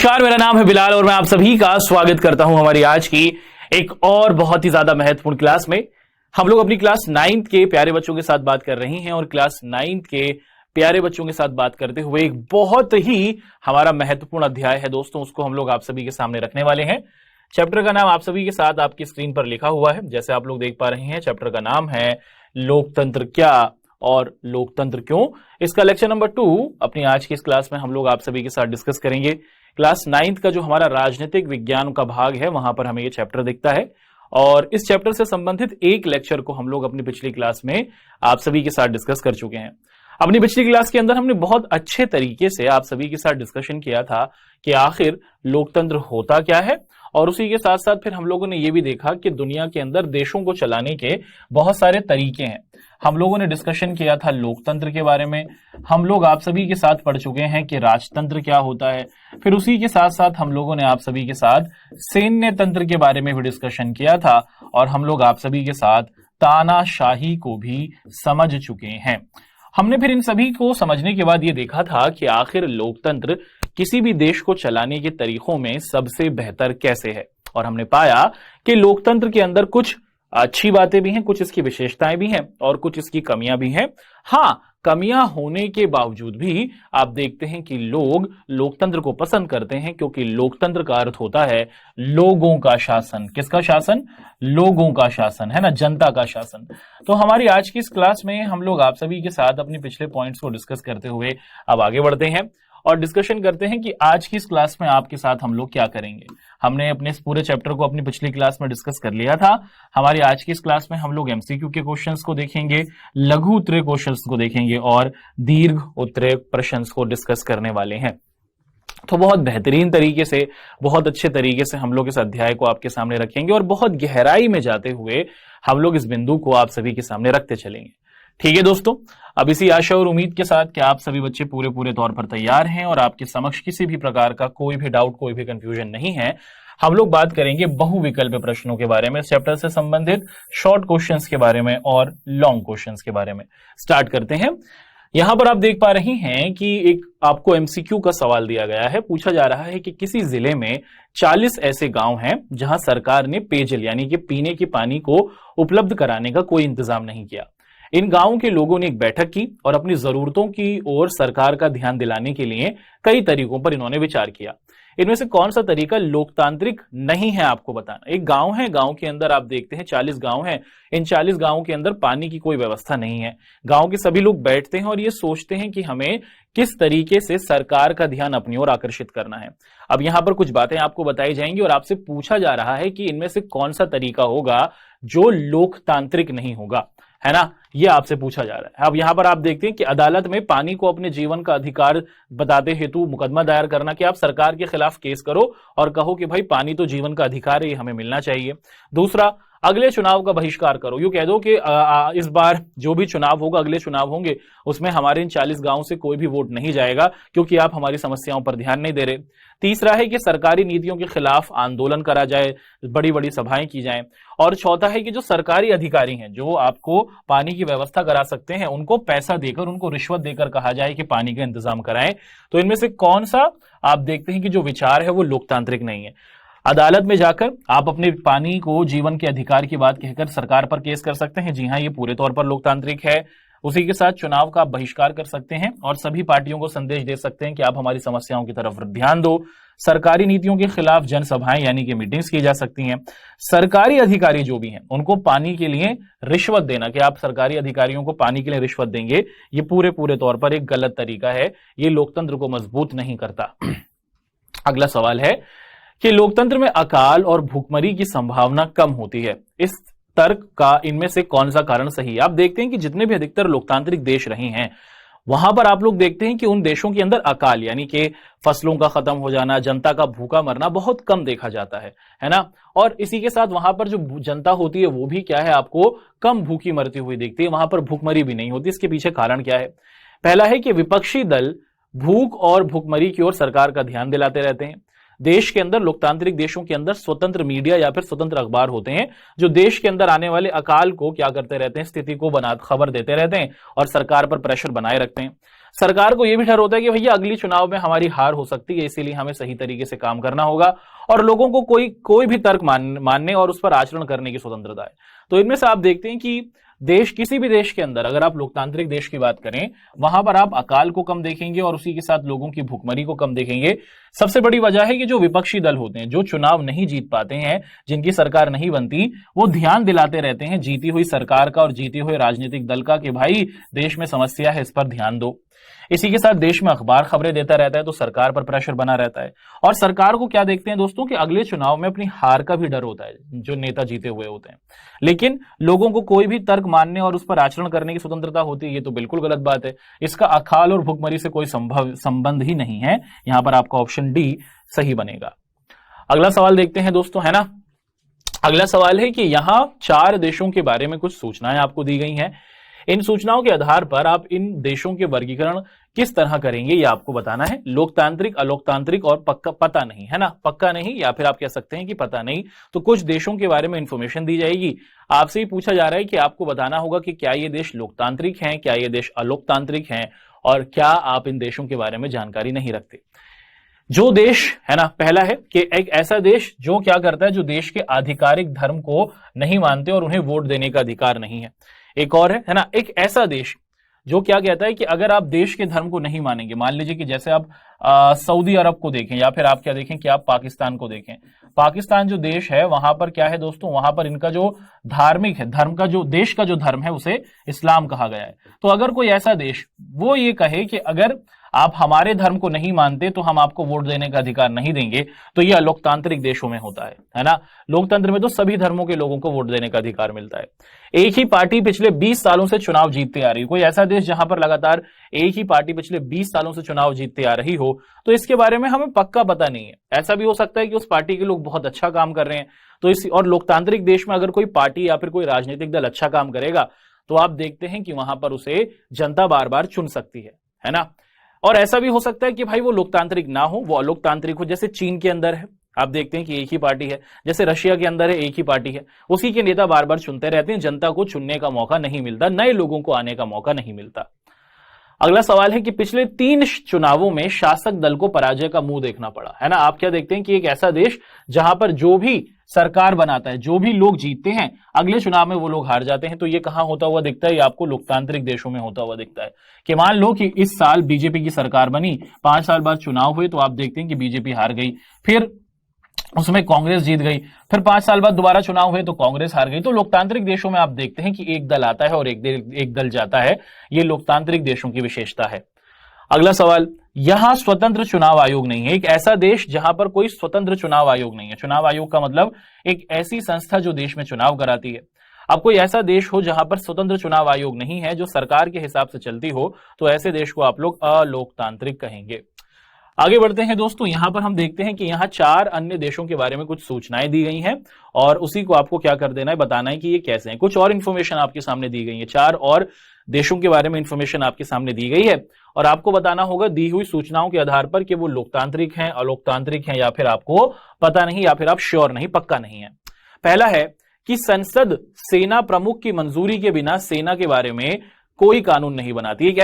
नमस्कार, मेरा नाम है बिलाल और मैं आप सभी का स्वागत करता हूं हमारी आज की एक और बहुत ही ज्यादा महत्वपूर्ण क्लास में। हम लोग अपनी क्लास 9th के प्यारे बच्चों के साथ बात कर रहे हैं और क्लास 9th के प्यारे बच्चों के साथ बात करते हुए एक बहुत ही हमारा महत्वपूर्ण अध्याय है दोस्तों, उसको हम लोग आप सभी के सामने रखने वाले हैं। चैप्टर का नाम आप सभी के साथ आपकी स्क्रीन पर लिखा हुआ है, जैसे आप लोग देख पा रहे हैं। चैप्टर का नाम है लोकतंत्र क्या और लोकतंत्र क्यों। इसका लेक्चर नंबर 2 अपनी आज की इस क्लास में हम लोग आप सभी के साथ डिस्कस करेंगे। क्लास 9th का जो हमारा राजनीतिक विज्ञान का भाग है वहां पर हमें ये चैप्टर दिखता है और इस चैप्टर से संबंधित एक लेक्चर को हम लोग अपनी पिछली क्लास में आप सभी के साथ डिस्कस कर चुके हैं। अपनी पिछली क्लास के अंदर हमने बहुत अच्छे तरीके से आप सभी के साथ डिस्कशन किया था कि आखिर लोकतंत्र होता क्या है और उसी के साथ साथ फिर हम लोगों ने यह भी देखा कि दुनिया के अंदर देशों को चलाने के बहुत सारे तरीके हैं। हम लोगों ने डिस्कशन किया था लोकतंत्र के बारे में। हम लोग आप सभी के साथ पढ़ चुके हैं कि राजतंत्र क्या होता है। फिर उसी के साथ साथ हम लोगों ने आप सभी के साथ सैन्य तंत्र के बारे में भी डिस्कशन किया था और हम लोग आप सभी के साथ तानाशाही को भी समझ चुके हैं। हमने फिर इन सभी को समझने के बाद ये देखा था कि आखिर लोकतंत्र किसी भी देश को चलाने के तरीकों में सबसे बेहतर कैसे है और हमने पाया कि लोकतंत्र के अंदर कुछ अच्छी बातें भी हैं, कुछ इसकी विशेषताएं भी हैं और कुछ इसकी कमियां भी हैं। हाँ, कमियां होने के बावजूद भी आप देखते हैं कि लोग लोकतंत्र को पसंद करते हैं, क्योंकि लोकतंत्र का अर्थ होता है लोगों का शासन। किसका शासन? लोगों का शासन, है ना, जनता का शासन। तो हमारी आज की इस क्लास में हम लोग आप सभी के साथ अपने पिछले पॉइंट्स को डिस्कस करते हुए अब आगे बढ़ते हैं और डिस्कशन करते हैं कि आज की इस क्लास में आपके साथ हम लोग क्या करेंगे। हमने अपने इस पूरे चैप्टर को अपनी पिछली क्लास में डिस्कस कर लिया था। हमारी आज की इस क्लास में हम लोग एमसीक्यू के क्वेश्चंस को देखेंगे, लघु उत्तरीय क्वेश्चंस को देखेंगे और दीर्घ उत्तरीय प्रश्न को डिस्कस करने वाले हैं। तो बहुत बेहतरीन तरीके से, बहुत अच्छे तरीके से हम लोग इस अध्याय को आपके सामने रखेंगे और बहुत गहराई में जाते हुए हम लोग इस बिंदु को आप सभी के सामने रखते चलेंगे। ठीक है दोस्तों, अब इसी आशा और उम्मीद के साथ कि आप सभी बच्चे पूरे तौर पर तैयार हैं और आपके समक्ष किसी भी प्रकार का कोई भी डाउट, कोई भी कंफ्यूजन नहीं है, हम लोग बात करेंगे बहुविकल्प प्रश्नों के बारे में, इस चैप्टर से संबंधित शॉर्ट क्वेश्चंस के बारे में और लॉन्ग क्वेश्चंस के बारे में। स्टार्ट करते हैं। यहां पर आप देख पा रहे हैं कि एक आपको एमसीक्यू का सवाल दिया गया है। पूछा जा रहा है कि किसी जिले में 40 ऐसे गांव हैं जहां सरकार ने पेयजल यानी कि पीने के पानी को उपलब्ध कराने का कोई इंतजाम नहीं किया। इन गांवों के लोगों ने एक बैठक की और अपनी जरूरतों की ओर सरकार का ध्यान दिलाने के लिए कई तरीकों पर इन्होंने विचार किया। इनमें से कौन सा तरीका लोकतांत्रिक नहीं है आपको बताना। एक गांव है, गांव के अंदर आप देखते हैं 40 गांव हैं। इन 40 गांवों के अंदर पानी की कोई व्यवस्था नहीं है। गांव के सभी लोग बैठते हैं और ये सोचते हैं कि हमें किस तरीके से सरकार का ध्यान अपनी ओर आकर्षित करना है। अब यहां पर कुछ बातें आपको बताई जाएंगी और आपसे पूछा जा रहा है कि इनमें से कौन सा तरीका होगा जो लोकतांत्रिक नहीं होगा, है ना, ये आपसे पूछा जा रहा है। अब यहां पर आप देखते हैं कि अदालत में पानी को अपने जीवन का अधिकार बताते हेतु मुकदमा दायर करना, कि आप सरकार के खिलाफ केस करो और कहो कि भाई पानी तो जीवन का अधिकार है, ये हमें मिलना चाहिए। दूसरा, अगले चुनाव का बहिष्कार करो। यूं कह दो कि इस बार जो भी चुनाव होगा, अगले चुनाव होंगे, उसमें हमारे इन 40 गांव से कोई भी वोट नहीं जाएगा क्योंकि आप हमारी समस्याओं पर ध्यान नहीं दे रहे। तीसरा है कि सरकारी नीतियों के खिलाफ आंदोलन करा जाए, बड़ी बड़ी सभाएं की जाएं। और चौथा है कि जो सरकारी अधिकारी हैं जो आपको पानी की व्यवस्था करा सकते हैं, उनको पैसा देकर, उनको रिश्वत देकर कहा जाए कि पानी का इंतजाम कराएं। तो इनमें से कौन सा आप देखते हैं कि जो विचार है वो लोकतांत्रिक नहीं है। अदालत में जाकर आप अपने पानी को जीवन के अधिकार की बात कहकर सरकार पर केस कर सकते हैं। जी हां, ये पूरे तौर पर लोकतांत्रिक है। उसी के साथ चुनाव का बहिष्कार कर सकते हैं और सभी पार्टियों को संदेश दे सकते हैं कि आप हमारी समस्याओं की तरफ ध्यान दो। सरकारी नीतियों के खिलाफ जनसभाएं यानी कि मीटिंग्स की जा सकती हैं। सरकारी अधिकारी जो भी हैं उनको पानी के लिए रिश्वत देना, कि आप सरकारी अधिकारियों को पानी के लिए रिश्वत देंगे, ये पूरे तौर पर एक गलत तरीका है। ये लोकतंत्र को मजबूत नहीं करता। अगला सवाल है कि लोकतंत्र में अकाल और भूखमरी की संभावना कम होती है। इस तर्क का इनमें से कौन सा कारण सही है? आप देखते हैं कि जितने भी अधिकतर लोकतांत्रिक देश रहे हैं वहां पर आप लोग देखते हैं कि उन देशों के अंदर अकाल यानी कि फसलों का खत्म हो जाना, जनता का भूखा मरना बहुत कम देखा जाता है ना। और इसी के साथ वहां पर जो जनता होती है वो भी क्या है, आपको कम भूखी मरती हुई दिखती है। वहां पर भूखमरी भी नहीं होती। इसके पीछे कारण क्या है? पहला है कि विपक्षी दल भूख और भूखमरी की ओर सरकार का ध्यान दिलाते रहते हैं। देश के अंदर, लोकतांत्रिक देशों के अंदर स्वतंत्र मीडिया या फिर स्वतंत्र अखबार होते हैं जो देश के अंदर आने वाले अकाल को क्या करते रहते हैं, स्थिति को खबर देते रहते हैं और सरकार पर प्रेशर बनाए रखते हैं। सरकार को यह भी डर होता है कि भैया अगली चुनाव में हमारी हार हो सकती है, इसीलिए हमें सही तरीके से काम करना होगा और लोगों को कोई भी तर्क मानने और उस पर आचरण करने की स्वतंत्रता है। तो इनमें से आप देखते हैं कि किसी भी देश के अंदर अगर आप लोकतांत्रिक देश की बात करें, वहां पर आप अकाल को कम देखेंगे और उसी के साथ लोगों की भुखमरी को कम देखेंगे। सबसे बड़ी वजह है कि जो विपक्षी दल होते हैं, जो चुनाव नहीं जीत पाते हैं, जिनकी सरकार नहीं बनती, वो ध्यान दिलाते रहते हैं जीती हुई सरकार का और जीते हुए राजनीतिक दल का कि भाई देश में समस्या है, इस पर ध्यान दो। इसी के साथ देश में अखबार खबरें देता रहता है तो सरकार पर प्रेशर बना रहता है। और सरकार को क्या देखते हैं दोस्तों कि अगले चुनाव में अपनी हार का भी डर होता है, जो नेता जीते हुए होते हैं, लेकिन लोगों को कोई भी तर्क मानने और उस पर आचरण करने की स्वतंत्रता होती है, ये तो बिल्कुल गलत बात है। इसका अकाल और भुखमरी से कोई संबंध ही नहीं है। यहां पर आपका ऑप्शन डी सही बनेगा। अगला सवाल देखते हैं दोस्तों, है ना। अगला सवाल है कि यहां 4 देशों के बारे में कुछ सूचनाएं आपको दी गई हैं। इन सूचनाओं के आधार पर आप इन देशों के वर्गीकरण किस तरह करेंगे ये आपको बताना है। लोकतांत्रिक, अलोकतांत्रिक और पक्का, पता नहीं, है ना, पक्का नहीं या फिर आप कह सकते हैं कि पता नहीं। तो कुछ देशों के बारे में इंफॉर्मेशन दी जाएगी, आपसे ही पूछा जा रहा है कि आपको बताना होगा कि क्या ये देश लोकतांत्रिक हैं, क्या ये देश अलोकतांत्रिक हैं और क्या आप इन देशों के बारे में जानकारी नहीं रखते। जो देश, है ना, पहला है कि एक ऐसा देश जो क्या करता है, जो देश के आधिकारिक धर्म को नहीं मानते और उन्हें वोट देने का अधिकार नहीं है। एक और है ना, एक ऐसा देश जो क्या कहता है कि अगर आप देश के धर्म को नहीं मानेंगे, मान लीजिए कि जैसे आप सऊदी अरब को देखें या फिर आप क्या देखें कि आप पाकिस्तान को देखें। पाकिस्तान जो देश है वहां पर क्या है दोस्तों, वहां पर इनका जो धार्मिक है, धर्म का जो देश का जो धर्म है उसे इस्लाम कहा गया है। तो अगर कोई ऐसा देश वो ये कहे कि अगर आप हमारे धर्म को नहीं मानते तो हम आपको वोट देने का अधिकार नहीं देंगे, तो ये अलोकतांत्रिक देशों में होता है ना। लोकतंत्र में तो सभी धर्मों के लोगों को वोट देने का अधिकार मिलता है। एक ही पार्टी पिछले 20 सालों से चुनाव जीतते आ रही है, कोई ऐसा देश जहां पर लगातार एक ही पार्टी पिछले 20 सालों से चुनाव जीतते आ रही हो, तो इसके बारे में हमें पक्का पता नहीं है। ऐसा भी हो सकता है कि उस पार्टी के लोग बहुत अच्छा काम कर रहे हैं, तो इस और लोकतांत्रिक देश में अगर कोई पार्टी या फिर कोई राजनीतिक दल अच्छा काम करेगा तो आप देखते हैं कि वहां पर उसे जनता बार बार चुन सकती है ना। और ऐसा भी हो सकता है कि भाई वो लोकतांत्रिक ना हो, वो अलोकतांत्रिक हो। जैसे चीन के अंदर है, आप देखते हैं कि एक ही पार्टी है। जैसे रशिया के अंदर है, एक ही पार्टी है, उसी के नेता बार बार चुनते रहते हैं, जनता को चुनने का मौका नहीं मिलता, नए लोगों को आने का मौका नहीं मिलता। अगला सवाल है कि पिछले 3 चुनावों में शासक दल को पराजय का मुंह देखना पड़ा, है ना। आप क्या देखते हैं कि एक ऐसा देश जहां पर जो भी सरकार बनाता है, जो भी लोग जीतते हैं, अगले चुनाव में वो लोग हार जाते हैं। तो ये कहां होता हुआ दिखता है, ये आपको लोकतांत्रिक देशों में होता हुआ दिखता है। कि मान लो कि इस साल बीजेपी की सरकार बनी, 5 साल बाद चुनाव हुए तो आप देखते हैं कि बीजेपी हार गई, फिर उसमें कांग्रेस जीत गई, फिर 5 साल बाद दोबारा चुनाव हुए तो कांग्रेस हार गई। तो लोकतांत्रिक देशों में आप देखते हैं कि एक दल आता है और एक दल जाता है। ये लोकतांत्रिक देशों की विशेषता है। अगला सवाल, यहां स्वतंत्र चुनाव आयोग नहीं है। एक ऐसा देश जहां पर कोई स्वतंत्र चुनाव आयोग नहीं है। चुनाव आयोग का मतलब एक ऐसी संस्था जो देश में चुनाव कराती है। अब कोई ऐसा देश हो जहां पर स्वतंत्र चुनाव आयोग नहीं है, जो सरकार के हिसाब से चलती हो, तो ऐसे देश को आप लोग अलोकतांत्रिक कहेंगे। आगे बढ़ते हैं दोस्तों, यहां पर हम देखते हैं कि यहां 4 अन्य देशों के बारे में कुछ सूचनाएं दी गई हैं और उसी को आपको क्या कर देना है, बताना है कि ये कैसे हैं। कुछ और इंफॉर्मेशन आपके सामने दी गई है, 4 और देशों के बारे में इंफॉर्मेशन आपके सामने दी गई है और आपको बताना होगा दी हुई सूचनाओं के आधार पर कि वो लोकतांत्रिक हैं, अलोकतांत्रिक हैं या फिर आपको पता नहीं या फिर आप श्योर नहीं, पक्का नहीं है। पहला है कि संसद सेना प्रमुख की मंजूरी के बिना सेना के बारे में कोई कानून नहीं बनाती। एक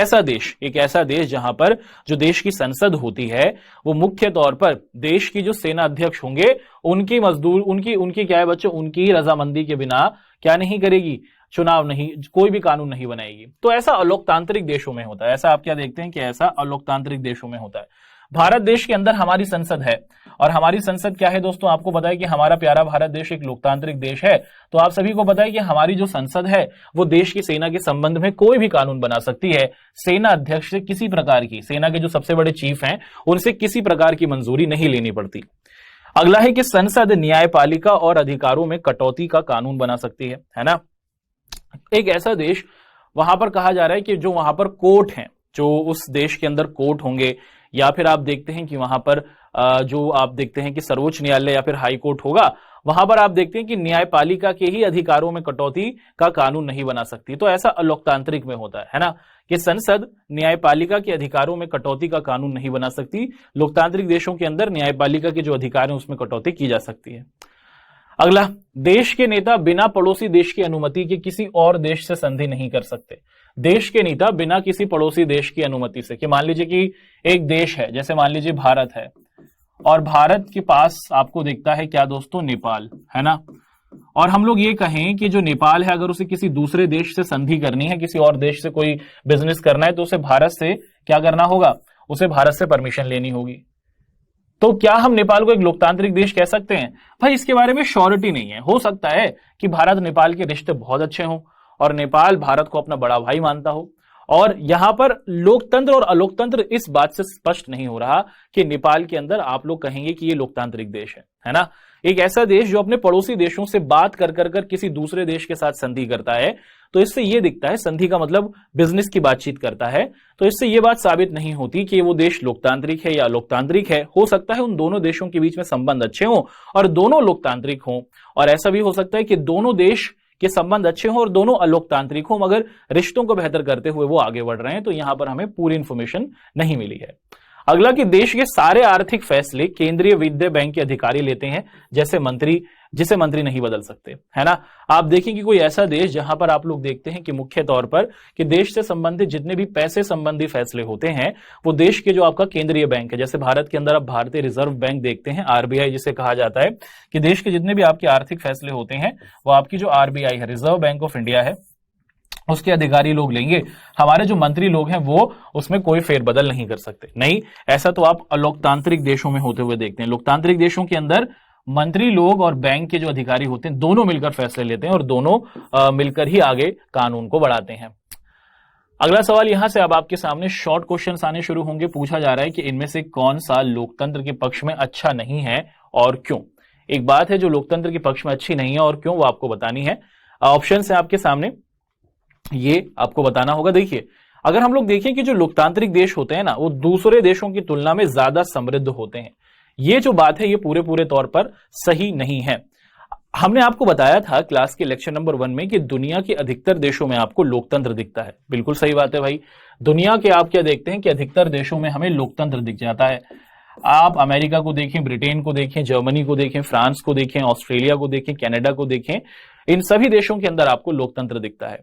ऐसा देश जहां पर जो देश की संसद होती है वो मुख्य तौर पर देश की जो सेना अध्यक्ष होंगे उनकी क्या है बच्चों, उनकी रजामंदी के बिना क्या नहीं करेगी, चुनाव नहीं, कोई भी कानून नहीं बनाएगी। तो ऐसा अलोकतांत्रिक देशों में होता है। ऐसा आप क्या देखते हैं कि ऐसा अलोकतांत्रिक देशों में होता है। भारत देश के अंदर हमारी संसद है और हमारी संसद क्या है दोस्तों, आपको पता है कि हमारा प्यारा भारत देश एक लोकतांत्रिक देश है। तो आप सभी को पता है कि हमारी जो संसद है वो देश की सेना के संबंध में कोई भी कानून बना सकती है। सेना अध्यक्ष से किसी प्रकार की, सेना के जो सबसे बड़े चीफ हैं उनसे किसी प्रकार की मंजूरी नहीं लेनी पड़ती। अगला है कि संसद न्यायपालिका और अधिकारों में कटौती का कानून बना सकती है ना। एक ऐसा देश, वहां पर कहा जा रहा है कि जो वहां पर कोर्ट हैं, जो उस देश के अंदर कोर्ट होंगे, या फिर आप देखते हैं कि वहां पर जो आप देखते हैं कि सर्वोच्च न्यायालय या फिर हाई कोर्ट होगा, वहां पर आप देखते हैं कि न्यायपालिका के ही अधिकारों में कटौती का कानून नहीं बना सकती। तो ऐसा लोकतांत्रिक में होता है ना, कि संसद न्यायपालिका के अधिकारों में कटौती का कानून नहीं बना सकती। लोकतांत्रिक देशों के अंदर न्यायपालिका के जो अधिकार हैं उसमें कटौती की जा सकती है। अगला, देश के नेता बिना पड़ोसी देश की अनुमति के किसी और देश से संधि नहीं कर सकते। देश के नेता बिना किसी पड़ोसी देश की अनुमति से, कि मान लीजिए कि एक देश है, जैसे मान लीजिए भारत है, और भारत के पास आपको दिखता है क्या दोस्तों, नेपाल, है ना, और हम लोग ये कहें कि जो नेपाल है अगर उसे किसी दूसरे देश से संधि करनी है, किसी और देश से कोई बिजनेस करना है, तो उसे भारत से क्या करना होगा, उसे भारत से परमिशन लेनी होगी। तो क्या हम नेपाल को एक लोकतांत्रिक देश कह सकते हैं? भाई इसके बारे में श्योरिटी नहीं है। हो सकता है कि भारत नेपाल के रिश्ते बहुत अच्छे हों और नेपाल भारत को अपना बड़ा भाई मानता हो, और यहां पर लोकतंत्र और अलोकतंत्र इस बात से स्पष्ट नहीं हो रहा कि नेपाल के अंदर आप लोग कहेंगे कि ये लोकतांत्रिक देश है ना। एक ऐसा देश जो अपने पड़ोसी देशों से बात कर कर किसी दूसरे देश के साथ संधि करता है, तो इससे यह दिखता है, संधि का मतलब बिजनेस की बातचीत करता है, तो इससे यह बात साबित नहीं होती कि वो देश लोकतांत्रिक है या अलोकतांत्रिक है। हो सकता है उन दोनों देशों के बीच में संबंध अच्छे हों और दोनों लोकतांत्रिक हों, और ऐसा भी हो सकता है कि दोनों देश के संबंध अच्छे हों और दोनों अलोकतांत्रिक हों, मगर रिश्तों को बेहतर करते हुए वो आगे बढ़ रहे हैं। तो यहां पर हमें पूरी इंफॉर्मेशन नहीं मिली है। अगला, कि देश के सारे आर्थिक फैसले केंद्रीय वित्त बैंक के अधिकारी लेते हैं, जैसे मंत्री, जिसे मंत्री नहीं बदल सकते, है ना। आप देखें कि कोई ऐसा देश जहां पर आप लोग देखते हैं कि मुख्य तौर पर कि देश से संबंधित जितने भी पैसे संबंधी फैसले होते हैं वो देश के जो आपका केंद्रीय बैंक है, जैसे भारत के अंदर आप भारतीय रिजर्व बैंक देखते हैं, आरबीआई जिसे कहा जाता है, कि देश के जितने भी आपके आर्थिक फैसले होते हैं वो आपकी जो आरबीआई है, रिजर्व बैंक ऑफ इंडिया है, उसके अधिकारी लोग लेंगे। हमारे जो मंत्री लोग हैं वो उसमें कोई फेरबदल नहीं कर सकते। नहीं, ऐसा तो आप अलोकतांत्रिक देशों में होते हुए देखते हैं। लोकतांत्रिक देशों के अंदर मंत्री लोग और बैंक के जो अधिकारी होते हैं दोनों मिलकर फैसले लेते हैं और दोनों मिलकर ही आगे कानून को बढ़ाते हैं। अगला सवाल यहां से अब आपके सामने शॉर्ट क्वेश्चंस आने शुरू होंगे। पूछा जा रहा है कि इनमें से कौन सा लोकतंत्र के पक्ष में अच्छा नहीं है और क्यों। एक बात है जो लोकतंत्र के पक्ष में अच्छी नहीं है और क्यों, वो आपको बतानी है। ऑप्शन है आपके सामने, ये आपको बताना होगा। देखिए, अगर हम लोग देखें कि जो लोकतांत्रिक देश होते हैं ना वो दूसरे देशों की तुलना में ज्यादा समृद्ध होते हैं, ये जो बात है ये पूरे तौर पर सही नहीं है। हमने आपको बताया था क्लास के लेक्चर नंबर 1 में कि दुनिया के अधिकतर देशों में आपको लोकतंत्र दिखता है। बिल्कुल सही बात है भाई, दुनिया के आप क्या देखते हैं कि अधिकतर देशों में हमें लोकतंत्र दिख जाता है। आप अमेरिका को देखें, ब्रिटेन को देखें, जर्मनी को देखें, फ्रांस को देखें, ऑस्ट्रेलिया को देखें, कनाडा को देखें, इन सभी देशों के अंदर आपको लोकतंत्र दिखता है।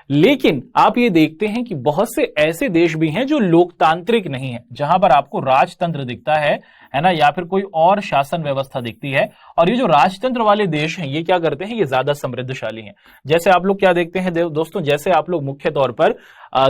लेकिन आप ये देखते हैं कि बहुत से ऐसे देश भी हैं जो लोकतांत्रिक नहीं है, जहां पर आपको राजतंत्र दिखता है ना, या फिर कोई और शासन व्यवस्था दिखती है। और ये जो राजतंत्र वाले देश हैं ये क्या करते हैं, ये ज्यादा समृद्धशाली हैं। जैसे आप लोग क्या देखते हैं दोस्तों, जैसे आप लोग मुख्य तौर पर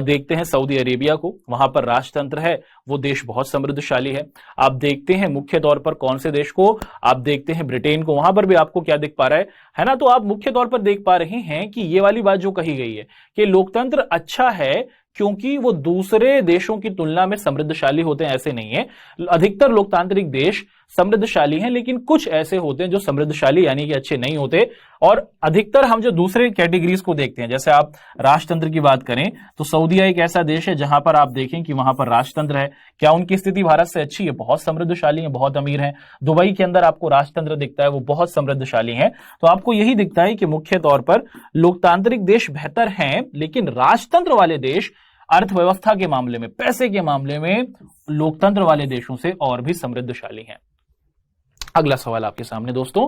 देखते हैं सऊदी अरेबिया को, वहां पर राजतंत्र है, वो देश बहुत समृद्धशाली है। आप देखते हैं मुख्य तौर पर कौन से देश को, आप देखते हैं ब्रिटेन को, वहां पर भी आपको क्या दिख पा रहा है ना। तो आप मुख्य तौर पर देख पा रहे हैं कि ये वाली बात जो कही गई है कि लोकतंत्र अच्छा है क्योंकि वो दूसरे देशों की तुलना में समृद्धशाली होते हैं, ऐसे नहीं है। अधिकतर लोकतांत्रिक देश समृद्धशाली हैं, लेकिन कुछ ऐसे होते हैं जो समृद्धशाली यानी कि अच्छे नहीं होते। और अधिकतर हम जो दूसरे कैटेगरीज को देखते हैं, जैसे आप राजतंत्र की बात करें तो सऊदीया एक ऐसा देश है जहां पर आप देखें कि वहां पर राजतंत्र है। क्या उनकी स्थिति भारत से अच्छी है? बहुत समृद्धशाली है, बहुत अमीर है। दुबई के अंदर आपको राजतंत्र दिखता है, वो बहुत समृद्धशाली है। तो आपको यही दिखता है कि मुख्य तौर पर लोकतांत्रिक देश बेहतर हैं, लेकिन राजतंत्र वाले देश अर्थव्यवस्था के मामले में, पैसे के मामले में लोकतंत्र वाले देशों से और भी समृद्धशाली हैं। अगला सवाल आपके सामने दोस्तों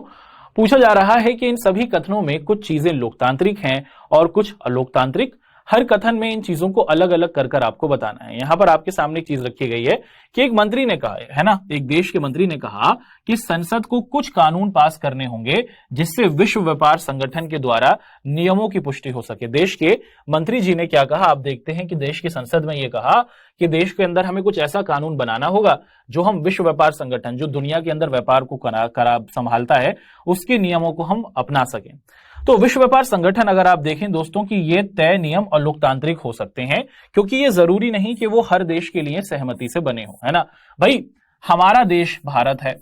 पूछा जा रहा है कि इन सभी कथनों में कुछ चीजें लोकतांत्रिक हैं और कुछ अलोकतांत्रिक। हर कथन में इन चीजों को अलग अलग कर आपको बताना है। यहां पर आपके सामने एक चीज रखी गई है कि एक मंत्री ने कहा है ना, एक देश के मंत्री ने कहा कि संसद को कुछ कानून पास करने होंगे जिससे विश्व व्यापार संगठन के द्वारा नियमों की पुष्टि हो सके। देश के मंत्री जी ने क्या कहा, आप देखते हैं कि देश की संसद में यह कहा कि देश के अंदर हमें कुछ ऐसा कानून बनाना होगा जो हम विश्व व्यापार संगठन, जो दुनिया के अंदर व्यापार को संभालता है, उसके नियमों को हम अपना सकें। तो विश्व व्यापार संगठन अगर आप देखें दोस्तों कि ये तय नियम और लोकतांत्रिक हो सकते हैं, क्योंकि ये जरूरी नहीं कि वो हर देश के लिए सहमति से बने हो, है ना भाई। हमारा देश भारत है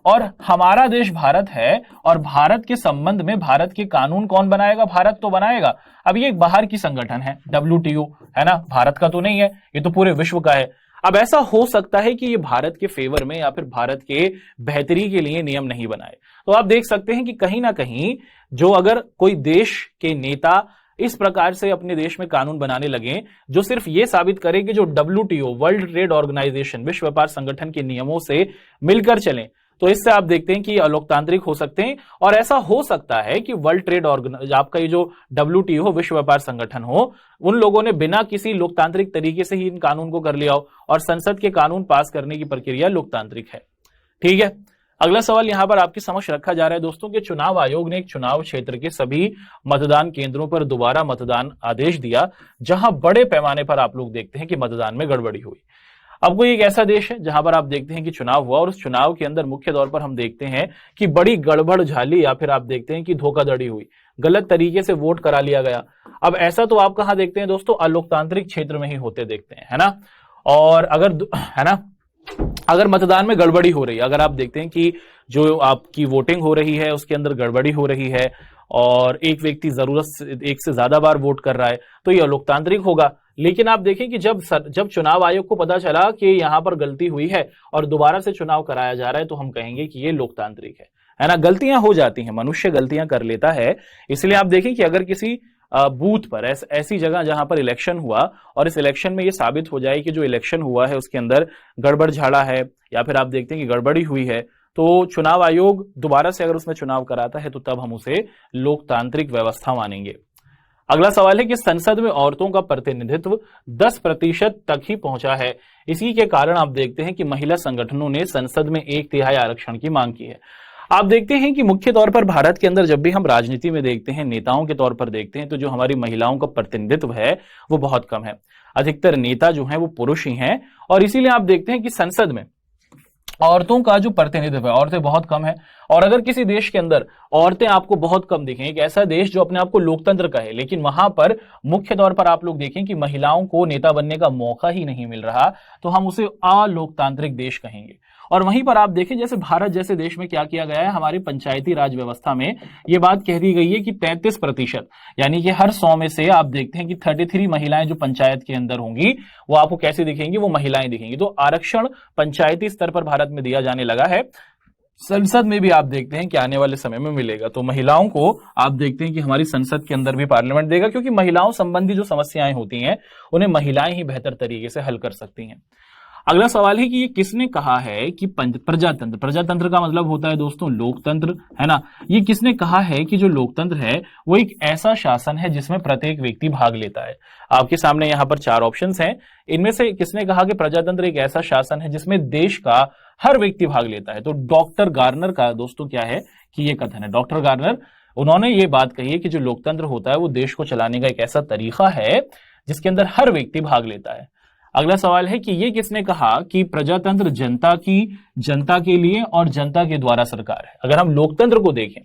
और हमारा देश भारत है और भारत के संबंध में भारत के कानून कौन बनाएगा? भारत तो बनाएगा। अब ये एक बाहर की संगठन है, WTO, है ना, भारत का तो नहीं है, ये तो पूरे विश्व का है। अब ऐसा हो सकता है कि ये भारत के फेवर में या फिर भारत के बेहतरी के लिए नियम नहीं बनाए। तो आप देख सकते हैं कि कहीं ना कहीं जो अगर कोई देश के नेता इस प्रकार से अपने देश में कानून बनाने लगे जो सिर्फ ये साबित करे कि जो WTO वर्ल्ड ट्रेड ऑर्गेनाइजेशन विश्व व्यापार संगठन के नियमों से मिलकर चलें, तो इससे आप देखते हैं कि अलोकतांत्रिक हो सकते हैं। और ऐसा हो सकता है कि वर्ल्ड ट्रेड आपका ये जो WTO विश्व व्यापार संगठन हो, उन लोगों ने बिना किसी लोकतांत्रिक तरीके से ही इन कानून को कर लिया हो और संसद के कानून पास करने की प्रक्रिया लोकतांत्रिक है। ठीक है, अगला सवाल यहां पर आपके समक्ष रखा जा रहा है दोस्तों कि चुनाव आयोग ने एक चुनाव क्षेत्र के सभी मतदान केंद्रों पर दोबारा मतदान आदेश दिया जहां बड़े पैमाने पर आप लोग देखते हैं कि मतदान में गड़बड़ी हुई। अब कोई एक ऐसा देश है जहां पर आप देखते हैं कि चुनाव हुआ और उस चुनाव के अंदर मुख्य तौर पर हम देखते हैं कि बड़ी गड़बड़ झाली या फिर आप देखते हैं कि धोखाधड़ी हुई, गलत तरीके से वोट करा लिया गया। अब ऐसा तो आप कहां देखते हैं दोस्तों, अलोकतांत्रिक क्षेत्र में ही होते देखते हैं, है ना। और अगर मतदान में गड़बड़ी हो रही है, अगर आप देखते हैं कि जो आपकी वोटिंग हो रही है उसके अंदर गड़बड़ी हो रही है और एक व्यक्ति जरूरत से एक से ज्यादा बार वोट कर रहा है, तो ये अलोकतांत्रिक होगा। लेकिन आप देखें कि जब चुनाव आयोग को पता चला कि यहां पर गलती हुई है और दोबारा से चुनाव कराया जा रहा है, तो हम कहेंगे कि ये लोकतांत्रिक है ना। गलतियां हो जाती हैं, मनुष्य गलतियां कर लेता है। इसलिए आप देखें कि अगर किसी बूथ पर ऐसी जगह जहां पर इलेक्शन हुआ और इस इलेक्शन में ये साबित हो जाए कि जो इलेक्शन हुआ है उसके अंदर गड़बड़ झाड़ा है या फिर आप देखते हैं कि गड़बड़ी हुई है, तो चुनाव आयोग दोबारा से अगर उसमें चुनाव कराता है तो तब हम उसे लोकतांत्रिक व्यवस्था मानेंगे। अगला सवाल है कि संसद में औरतों का प्रतिनिधित्व 10% तक ही पहुंचा है। इसी के कारण आप देखते हैं कि महिला संगठनों ने संसद में 1/3 आरक्षण की मांग की है। आप देखते हैं कि मुख्य तौर पर भारत के अंदर जब भी हम राजनीति में देखते हैं, नेताओं के तौर पर देखते हैं, तो जो हमारी महिलाओं का प्रतिनिधित्व है वो बहुत कम है। अधिकतर नेता जो हैं वो पुरुष ही हैं और इसीलिए आप देखते हैं कि संसद में औरतों का जो प्रतिनिधित्व है, औरतें बहुत कम है। और अगर किसी देश के अंदर औरतें आपको बहुत कम दिखें, एक ऐसा देश जो अपने आप को लोकतंत्र कहे, लेकिन वहां पर मुख्य तौर पर आप लोग देखें कि महिलाओं को नेता बनने का मौका ही नहीं मिल रहा, तो हम उसे अलोकतांत्रिक देश कहेंगे। और वहीं पर आप देखें जैसे भारत जैसे देश में क्या किया गया है, हमारी पंचायती राज व्यवस्था में ये बात कह दी गई है कि 33%, यानी कि हर 100 में से आप देखते हैं कि 33 महिलाएं जो पंचायत के अंदर होंगी वो आपको कैसी दिखेंगी, वो महिलाएं दिखेंगी। तो आरक्षण पंचायती स्तर पर भारत में दिया जाने लगा है, संसद में भी आप देखते हैं कि आने वाले समय में मिलेगा। तो महिलाओं को आप देखते हैं कि हमारी संसद के अंदर भी पार्लियामेंट देगा, क्योंकि महिलाओं संबंधी जो समस्याएं होती हैं उन्हें महिलाएं ही बेहतर तरीके से हल कर सकती हैं। अगला सवाल है कि ये किसने कहा है कि प्रजातंत्र, प्रजातंत्र का मतलब होता है दोस्तों लोकतंत्र, है ना। ये किसने कहा है कि जो लोकतंत्र है वो एक ऐसा शासन है जिसमें प्रत्येक व्यक्ति भाग लेता है। आपके सामने यहाँ पर 4 ऑप्शंस हैं, इनमें से किसने कहा कि प्रजातंत्र एक ऐसा शासन है जिसमें देश का हर व्यक्ति भाग लेता है। तो डॉक्टर गार्नर का दोस्तों क्या है कि ये कथन है, डॉक्टर गार्नर उन्होंने ये बात कही है कि जो लोकतंत्र होता है वो देश को चलाने का एक ऐसा तरीका है जिसके अंदर हर व्यक्ति भाग लेता है। अगला सवाल है कि ये किसने कहा कि प्रजातंत्र जनता की, जनता के लिए और जनता के द्वारा सरकार है। अगर हम लोकतंत्र को देखें,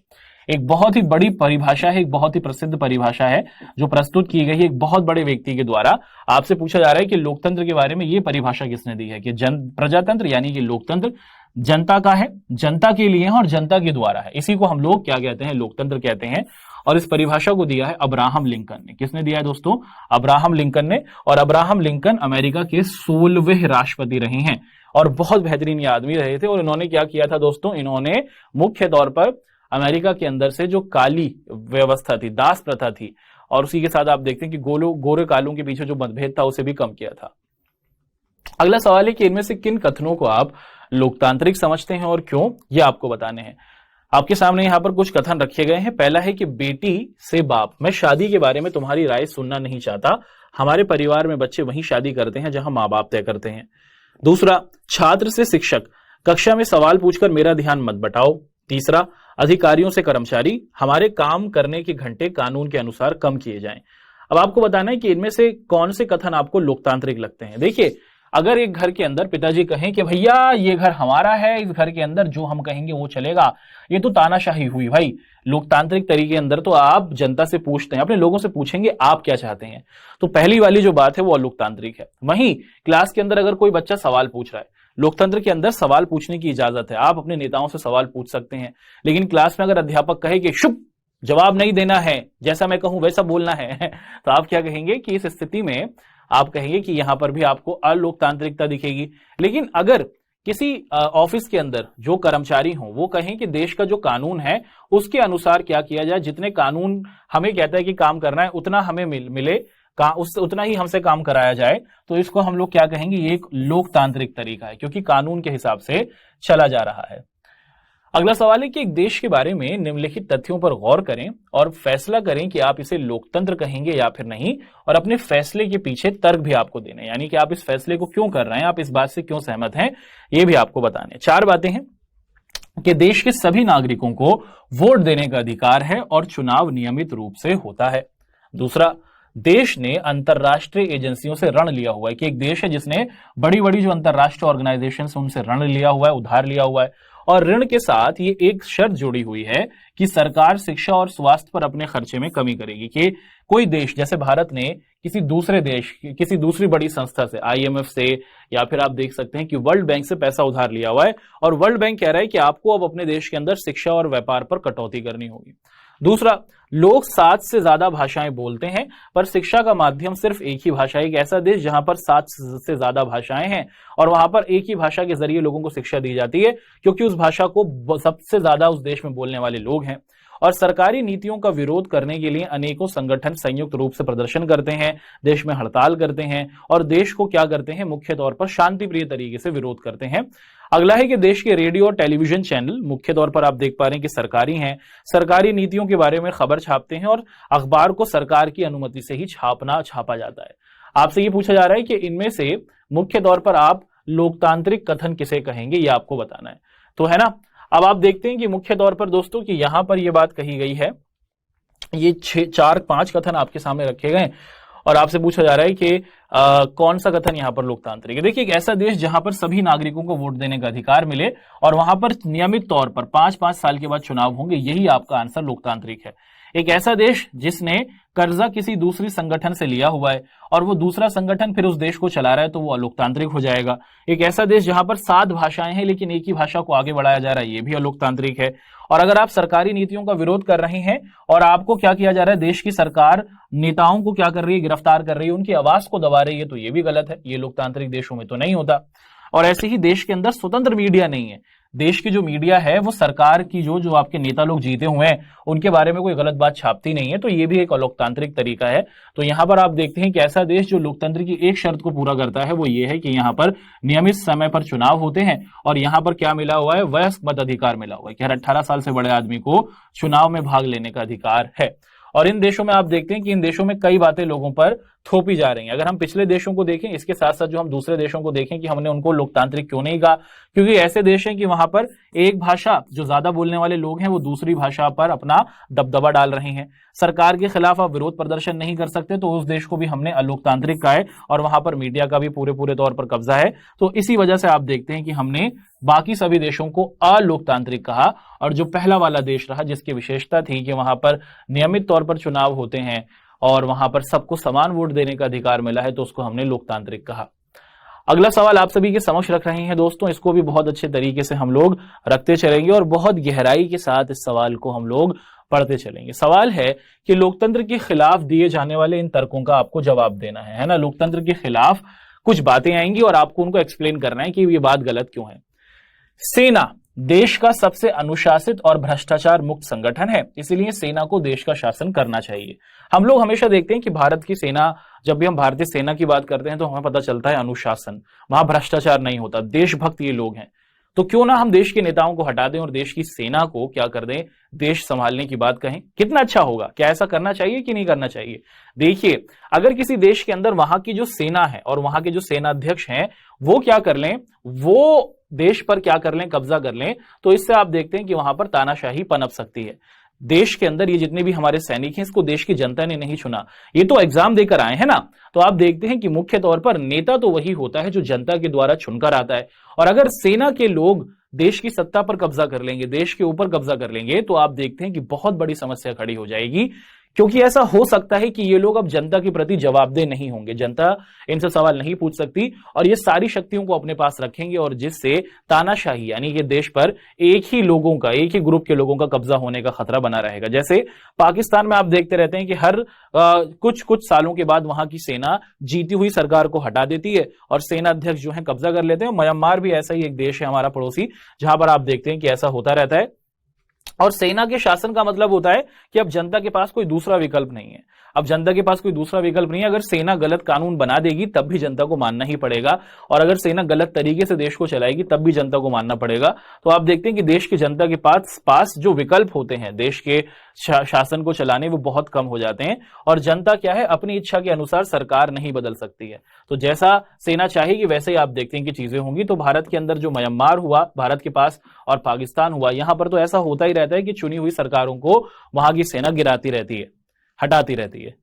एक बहुत ही बड़ी परिभाषा है, एक बहुत ही प्रसिद्ध परिभाषा है जो प्रस्तुत की गई है एक बहुत बड़े व्यक्ति के द्वारा। आपसे पूछा जा रहा है कि लोकतंत्र के बारे में ये परिभाषा किसने दी है कि प्रजातंत्र यानी कि लोकतंत्र जनता का है, जनता के लिए है और जनता के द्वारा है। इसी को हम लोग क्या कहते हैं, लोकतंत्र कहते हैं। और इस परिभाषा को दिया है अब्राहम लिंकन ने। किसने दिया है दोस्तों, अब्राहम लिंकन ने। और अब्राहम लिंकन अमेरिका के 16वें राष्ट्रपति रहे हैं और बहुत बेहतरीन ये आदमी रहे थे। और इन्होंने क्या किया था दोस्तों, इन्होंने मुख्य तौर पर अमेरिका के अंदर से जो काली व्यवस्था थी, दास प्रथा थी, और उसी के साथ आप देखते हैं कि गोरे कालों के पीछे जो मतभेद था उसे भी कम किया था। अगला सवाल है कि इनमें से किन कथनों को आप लोकतांत्रिक समझते हैं और क्यों, ये आपको बताने हैं। आपके सामने यहां पर कुछ कथन रखे गए हैं। पहला है कि बेटी से बाप, मैं शादी के बारे में तुम्हारी राय सुनना नहीं चाहता, हमारे परिवार में बच्चे वहीं शादी करते हैं जहां माँ बाप तय करते हैं। दूसरा, छात्र से शिक्षक, कक्षा में सवाल पूछकर मेरा ध्यान मत बटाओ। तीसरा, अधिकारियों से कर्मचारी, हमारे काम करने के घंटे कानून के अनुसार कम किए जाएं। अब आपको बताना है कि इनमें से कौन से कथन आपको लोकतांत्रिक लगते हैं। देखिए, अगर एक घर के अंदर पिताजी कहें कि भैया ये घर हमारा है, इस घर के अंदर जो हम कहेंगे वो चलेगा, ये तो तानाशाही हुई भाई। लोकतांत्रिक तरीके के अंदर तो आप जनता से पूछते हैं, अपने लोगों से पूछेंगे आप क्या चाहते हैं। तो पहली वाली जो बात है वो अलोकतांत्रिक है। वहीं क्लास के अंदर अगर कोई बच्चा सवाल पूछ रहा है, लोकतंत्र के अंदर सवाल पूछने की इजाजत है, आप अपने नेताओं से सवाल पूछ सकते हैं। लेकिन क्लास में अगर अध्यापक कहे कि शुभ जवाब नहीं देना है, जैसा मैं कहूं वैसा बोलना है, तो आप क्या कहेंगे कि इस स्थिति में आप कहेंगे कि यहां पर भी आपको अलोकतांत्रिकता दिखेगी। लेकिन अगर किसी ऑफिस के अंदर जो कर्मचारी हों वो कहें कि देश का जो कानून है उसके अनुसार क्या किया जाए, जितने कानून हमें कहता है कि काम करना है उतना हमें मिले उससे उतना ही हमसे काम कराया जाए, तो इसको हम लोग क्या कहेंगे, ये एक लोकतांत्रिक तरीका है, क्योंकि कानून के हिसाब से चला जा रहा है। अगला सवाल है कि एक देश के बारे में निम्नलिखित तथ्यों पर गौर करें और फैसला करें कि आप इसे लोकतंत्र कहेंगे या फिर नहीं, और अपने फैसले के पीछे तर्क भी आपको देने, यानी कि आप इस फैसले को क्यों कर रहे हैं, आप इस बात से क्यों सहमत हैं, ये भी आपको बताने। 4 बातें हैं कि देश के सभी नागरिकों को वोट देने का अधिकार है और चुनाव नियमित रूप से होता है। दूसरा, देश ने अंतरराष्ट्रीय एजेंसियों से ऋण लिया हुआ है, कि एक देश है जिसने बड़ी बड़ी जो अंतरराष्ट्रीय ऑर्गेनाइजेशन उनसे ऋण लिया हुआ है, उधार लिया हुआ है, और ऋण के साथ ये एक शर्त जुड़ी हुई है कि सरकार शिक्षा और स्वास्थ्य पर अपने खर्चे में कमी करेगी। कि कोई देश जैसे भारत ने किसी दूसरे देश, किसी दूसरी बड़ी संस्था से, IMF से, या फिर आप देख सकते हैं कि वर्ल्ड बैंक से पैसा उधार लिया हुआ है, और वर्ल्ड बैंक कह रहा है कि आपको अब अपने देश के अंदर शिक्षा और व्यापार पर कटौती करनी होगी। दूसरा, लोग 7 से ज्यादा भाषाएं बोलते हैं पर शिक्षा का माध्यम सिर्फ एक ही भाषा है। एक ऐसा देश जहां पर 7 से ज्यादा भाषाएं हैं और वहां पर एक ही भाषा के जरिए लोगों को शिक्षा दी जाती है, क्योंकि उस भाषा को सबसे ज्यादा उस देश में बोलने वाले लोग हैं। और सरकारी नीतियों का विरोध करने के लिए अनेकों संगठन संयुक्त रूप से प्रदर्शन करते हैं, देश में हड़ताल करते हैं, और देश को क्या करते हैं, मुख्य तौर पर शांतिप्रिय तरीके से विरोध करते हैं। अगला है कि देश के रेडियो और टेलीविजन चैनल मुख्य तौर पर आप देख पा रहे हैं कि सरकारी हैं, सरकारी नीतियों के बारे में खबर छापते हैं, और अखबार को सरकार की अनुमति से ही छापा जाता है। आपसे ये पूछा जा रहा है कि इनमें से मुख्य तौर पर आप लोकतांत्रिक कथन किसे कहेंगे, ये आपको बताना है, तो है ना। अब आप देखते हैं कि मुख्य तौर पर दोस्तों कि यहां पर यह बात कही गई है, ये 4-5 कथन आपके सामने रखे गए और आपसे पूछा जा रहा है कि कौन सा कथन यहां पर लोकतांत्रिक है। देखिए, एक ऐसा देश जहां पर सभी नागरिकों को वोट देने का अधिकार मिले और वहां पर नियमित तौर पर 5-5 साल के बाद चुनाव होंगे, यही आपका आंसर लोकतांत्रिक है। एक ऐसा देश जिसने कर्जा किसी दूसरी संगठन से लिया हुआ है और वो दूसरा संगठन फिर उस देश को चला रहा है, तो वो अलोकतांत्रिक हो जाएगा। एक ऐसा देश जहां पर 7 भाषाएं हैं लेकिन एक ही भाषा को आगे बढ़ाया जा रहा है, ये भी अलोकतांत्रिक है। और अगर आप सरकारी नीतियों का विरोध कर रहे हैं और आपको क्या किया जा रहा है, देश की सरकार नेताओं को क्या कर रही है, गिरफ्तार कर रही है, उनकी आवाज को दबा रही है, तो ये भी गलत है, ये लोकतांत्रिक देशों में तो नहीं होता। और ऐसे ही देश के अंदर स्वतंत्र मीडिया नहीं है, देश की जो मीडिया है वो सरकार की जो आपके नेता लोग जीते हुए हैं उनके बारे में कोई गलत बात छापती नहीं है, तो ये भी एक अलोकतांत्रिक तरीका है। तो यहां पर आप देखते हैं कि ऐसा देश जो लोकतंत्र की एक शर्त को पूरा करता है वो ये है कि यहां पर नियमित समय पर चुनाव होते हैं, और यहां पर क्या मिला हुआ है, वयस्क मताधिकार मिला हुआ है कि हर 18 साल से बड़े आदमी को चुनाव में भाग लेने का अधिकार है। और इन देशों में आप देखते हैं कि इन देशों में कई बातें लोगों पर थोपी जा रही हैं। अगर हम पिछले देशों को देखें, इसके साथ साथ जो हम दूसरे देशों को देखें कि हमने उनको लोकतांत्रिक क्यों नहीं कहा, क्योंकि ऐसे देश हैं कि वहां पर एक भाषा जो ज्यादा बोलने वाले लोग हैं वो दूसरी भाषा पर अपना दबदबा डाल रहे हैं। सरकार के खिलाफ आप विरोध प्रदर्शन नहीं कर सकते, तो उस देश को भी हमने अलोकतांत्रिक कहा है, और वहां पर मीडिया का भी पूरे तौर पर कब्जा है। तो इसी वजह से आप देखते हैं कि हमने बाकी सभी देशों को अलोकतांत्रिक कहा, और जो पहला वाला देश रहा जिसकी विशेषता थी कि वहां पर नियमित तौर पर चुनाव होते हैं और वहां पर सबको समान वोट देने का अधिकार मिला है, तो उसको हमने लोकतांत्रिक कहा। अगला सवाल आप सभी के समक्ष रख रहे हैं दोस्तों, इसको भी बहुत अच्छे तरीके से हम लोग रखते चलेंगे और बहुत गहराई के साथ इस सवाल को हम लोग पढ़ते चलेंगे। सवाल है कि लोकतंत्र के खिलाफ दिए जाने वाले इन तर्कों का आपको जवाब देना है ना। लोकतंत्र के खिलाफ कुछ बातें आएंगी और आपको उनको एक्सप्लेन करना है कि ये बात गलत क्यों है। सेना देश का सबसे अनुशासित और भ्रष्टाचार मुक्त संगठन है, इसलिए सेना को देश का शासन करना चाहिए। हम लोग हमेशा देखते हैं कि भारत की सेना, जब भी हम भारतीय सेना की बात करते हैं तो हमें पता चलता है अनुशासन, वहां भ्रष्टाचार नहीं होता, देशभक्त ये लोग हैं। तो क्यों ना हम देश के नेताओं को हटा दें और देश की सेना को क्या कर दें, देश संभालने की बात कहें, कितना अच्छा होगा। क्या ऐसा करना चाहिए कि नहीं करना चाहिए? देखिए, अगर किसी देश के अंदर वहां की जो सेना है और वहां के जो सेनाध्यक्ष हैं वो क्या कर लें, वो देश पर क्या कर लें, कब्जा कर लें, तो इससे आप देखते हैं कि वहां पर तानाशाही पनप सकती है। देश के अंदर ये जितने भी हमारे सैनिक हैं, इसको देश की जनता ने नहीं चुना, ये तो एग्जाम देकर आए हैं ना। तो आप देखते हैं कि मुख्य तौर पर नेता तो वही होता है जो जनता के द्वारा चुनकर आता है, और अगर सेना के लोग देश की सत्ता पर कब्जा कर लेंगे, देश के ऊपर कब्जा कर लेंगे, तो आप देखते हैं कि बहुत बड़ी समस्या खड़ी हो जाएगी। क्योंकि ऐसा हो सकता है कि ये लोग अब जनता के प्रति जवाबदेह नहीं होंगे, जनता इनसे सवाल नहीं पूछ सकती और ये सारी शक्तियों को अपने पास रखेंगे और जिससे तानाशाही यानी कि देश पर एक ही लोगों का, एक ही ग्रुप के लोगों का कब्जा होने का खतरा बना रहेगा। जैसे पाकिस्तान में आप देखते रहते हैं कि हर कुछ सालों के बाद वहां की सेना जीती हुई सरकार को हटा देती है और सेना अध्यक्ष जो है कब्जा कर लेते हैं। म्यांमार भी ऐसा ही एक देश है हमारा पड़ोसी, जहां पर आप देखते हैं कि ऐसा होता रहता है। और सेना के शासन का मतलब होता है कि अब जनता के पास कोई दूसरा विकल्प नहीं है। अब जनता के पास कोई दूसरा विकल्प नहीं है। अगर सेना गलत कानून बना देगी तब भी जनता को मानना ही पड़ेगा, और अगर सेना गलत तरीके से देश को चलाएगी तब भी जनता को मानना पड़ेगा। तो आप देखते हैं कि देश की जनता के पास जो विकल्प होते हैं देश के शासन को चलाने, वो बहुत कम हो जाते हैं। और जनता क्या है, अपनी इच्छा के अनुसार सरकार नहीं बदल सकती है। तो जैसा सेना चाहेगी वैसे ही आप देखते हैं कि चीजें होंगी। तो भारत के अंदर जो म्यांमार हुआ भारत के पास और पाकिस्तान हुआ, यहां पर तो ऐसा होता ही रहता है कि चुनी हुई सरकारों को वहां की सेना गिराती रहती है, हटाती रहती है।